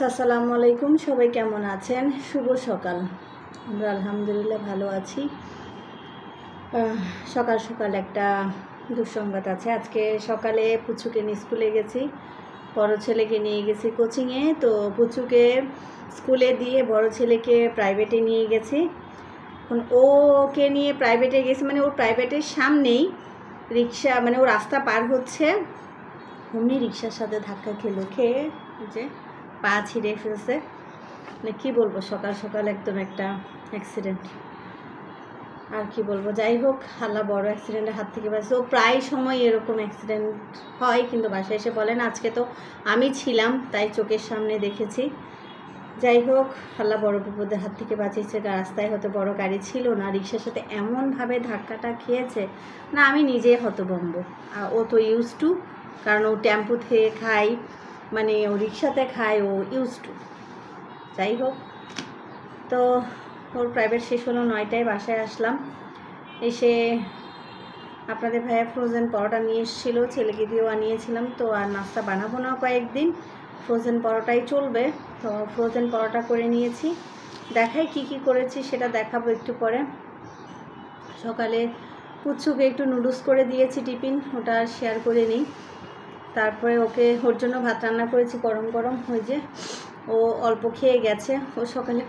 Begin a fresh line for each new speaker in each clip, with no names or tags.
আসসালামু আলাইকুম, সবাই কেমন আছেন? শুভ সকাল। আমরা আলহামদুলিল্লাহ ভালো আছি। সকাল সকাল একটা দুঃসংবাদ আছে। আজকে সকালে পুচুকে নিয়ে স্কুলে গেছি, বড় ছেলেকে নিয়ে গেছি কোচিংয়ে। তো পুচুকে স্কুলে দিয়ে বড় ছেলেকে প্রাইভেটে নিয়ে গেছি। এখন ওকে নিয়ে প্রাইভেটে গেছি, মানে ওর প্রাইভেটের সামনেই রিক্সা, মানে ও রাস্তা পার হচ্ছে, অমনি রিক্সার সাথে ধাক্কা খেয়ে যে পা ছিঁড়ে ফেলছে। মানে কী বলবো, সকাল সকাল একদম একটা অ্যাক্সিডেন্ট। আর কি বলবো, যাই হোক, আল্লাহ বড় অ্যাক্সিডেন্টের হাত থেকে বাঁচছে। ও প্রায় সময় এরকম অ্যাক্সিডেন্ট হয়, কিন্তু বাসায় এসে বলেন আজকে তো আমি ছিলাম তাই চোখের সামনে দেখেছি। যাই হোক, আল্লাহ বড় বিপদের হাত থেকে বাঁচিয়েছে। রাস্তায় হয়তো বড় গাড়ি ছিল না, রিক্সার সাথে এমনভাবে ধাক্কাটা খেয়েছে না, আমি নিজে হতভম্ব। ও তো ইউজ টু, কারণ ও টেম্পুতে খায়, মানে ও রিক্সাতে খায়, ও ইউজ টু। যাই হোক, তো ওর প্রাইভেট শেষ হলো 9টায়, বাসায় আসলাম। এসে আপনাদের ভাইয়া ফ্রোজেন পরোটা নিয়ে এসেছিলো, ছেলেকে দিয়েও আনিয়েছিলাম। তো আর নাস্তা বানাবো না কয়েকদিন, ফ্রোজেন পরোটাই চলবে। তো ফ্রোজেন পরোটা করে নিয়েছি, দেখাই কি কি করেছি সেটা দেখাবো একটু পরে। সকালে পুচুকে একটু নুডলস করে দিয়েছি টিফিন, ওটা শেয়ার করে নিই। তারপরে ওর জন্য ভাত রান্না করেছি গরম গরম, হয়ে যে ও অল্প খেয়ে গেছে। ও সকালে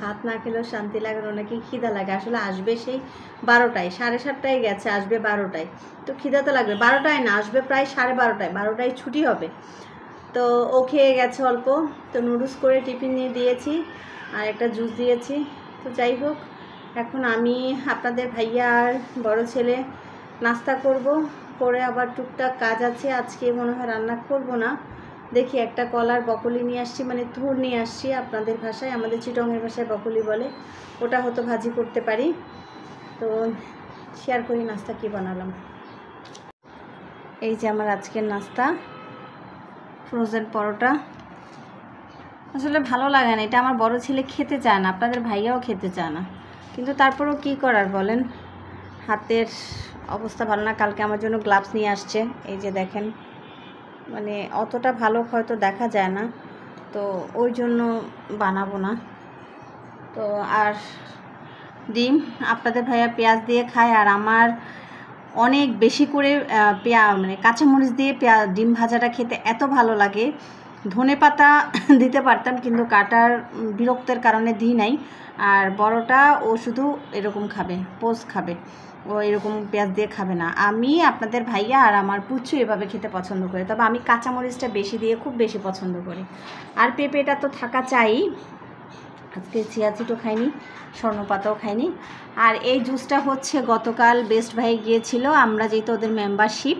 ভাত না খেলেও শান্তি লাগে, ওনাকে খিদা লাগে। আসলে আসবে সেই 12টায়, 7:30টায় গেছে, আসবে 12টায়। তো খিদা তো লাগবে, 12টায় না, আসবে প্রায় 12:30টায়, 12টায় ছুটি হবে। তো ও খেয়ে গেছে অল্প। তো নুডলস করে টিফিন নিয়ে দিয়েছি, আর একটা জুস দিয়েছি। তো যাই হোক, এখন আমি আপনাদের ভাইয়া আর বড় ছেলে নাস্তা করব, করে আবার টুকটাক কাজ আছে। আজকে মনে হয় রান্না করব না, দেখি একটা কলার বকলি নিয়ে আসছি, মানে থুর নিয়ে আসছি আপনাদের ভাষায়, আমাদের চিটংয়ের ভাষায় বকলি বলে, ওটা হয়তো ভাজি করতে পারি। তো শেয়ার করি নাস্তা কি বানালাম। এই যে আমার আজকের নাস্তা, ফ্রোজেন পরোটা। আসলে ভালো লাগে না, এটা আমার বড় ছেলে খেতে চায় না, আপনাদের ভাইয়াও খেতে চায় না, কিন্তু তারপরেও কি করার বলেন, হাতের অবস্থা ভালো না। কালকে আমার জন্য গ্লাভস নিয়ে আসছে, এই যে দেখেন, মানে অতটা ভালো হয়তো দেখা যায় না, তো ওই জন্য বানাবো না। তো আর ডিম, আপনাদের ভাইয়া পেঁয়াজ দিয়ে খায়, আর আমার অনেক বেশি করে মানে কাঁচামরিচ দিয়ে ডিম ভাজাটা খেতে এত ভালো লাগে। ধনেপাতা দিতে পারতাম, কিন্তু কাটার বিরক্তের কারণে দিই নাই। আর বড়টা ও শুধু এরকম খাবে, পোস্ট খাবে, ও এরকম পেঁয়াজ দিয়ে খাবে না। আমি, আপনাদের ভাইয়া আর আমার পুচু এভাবে খেতে পছন্দ করি, তবে আমি কাঁচামরিচটা বেশি দিয়ে খুব বেশি পছন্দ করি। আর পেঁপেটা তো থাকা চাই। আজকে চিয়া সিডও খাইনি, স্বর্ণপাতাও খাইনি। আর এই জুসটা হচ্ছে গতকাল বেস্ট ভাই গিয়েছিল, আমরা যেহেতু ওদের মেম্বারশিপ,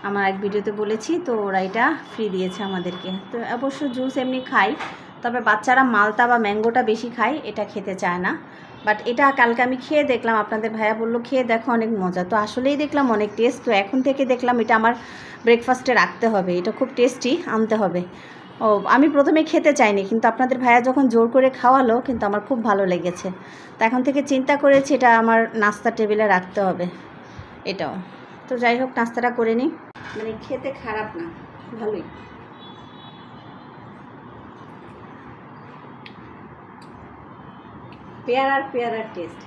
আমার এক ভিডিওতে বলেছি, তো ওরা এটা ফ্রি দিয়েছে আমাদেরকে। তো অবশ্য জুস এমনি খাই, তবে বাচ্চারা মালটা বা ম্যাঙ্গোটা বেশি খায়, এটা খেতে চায় না। বাট এটা কালকে আমি খেয়ে দেখলাম, আপনাদের ভাইয়া বললো খেয়ে দেখো অনেক মজা, তো আসলেই দেখলাম অনেক টেস্ট। তো এখন থেকে দেখলাম এটা আমার ব্রেকফাস্টে রাখতে হবে, এটা খুব টেস্টি, আনতে হবে। ও আমি প্রথমে খেতে চাইনি, কিন্তু আপনাদের ভাইয়া যখন জোর করে খাওয়ালো, কিন্তু আমার খুব ভালো লেগেছে। তো এখন থেকে চিন্তা করেছি এটা আমার নাস্তা টেবিলে রাখতে হবে এটাও। তো যাই হোক, নাস্তাটা করে নিই, মানে খেতে খারাপ না, ভালোই। পেয়ারার টেস্ট।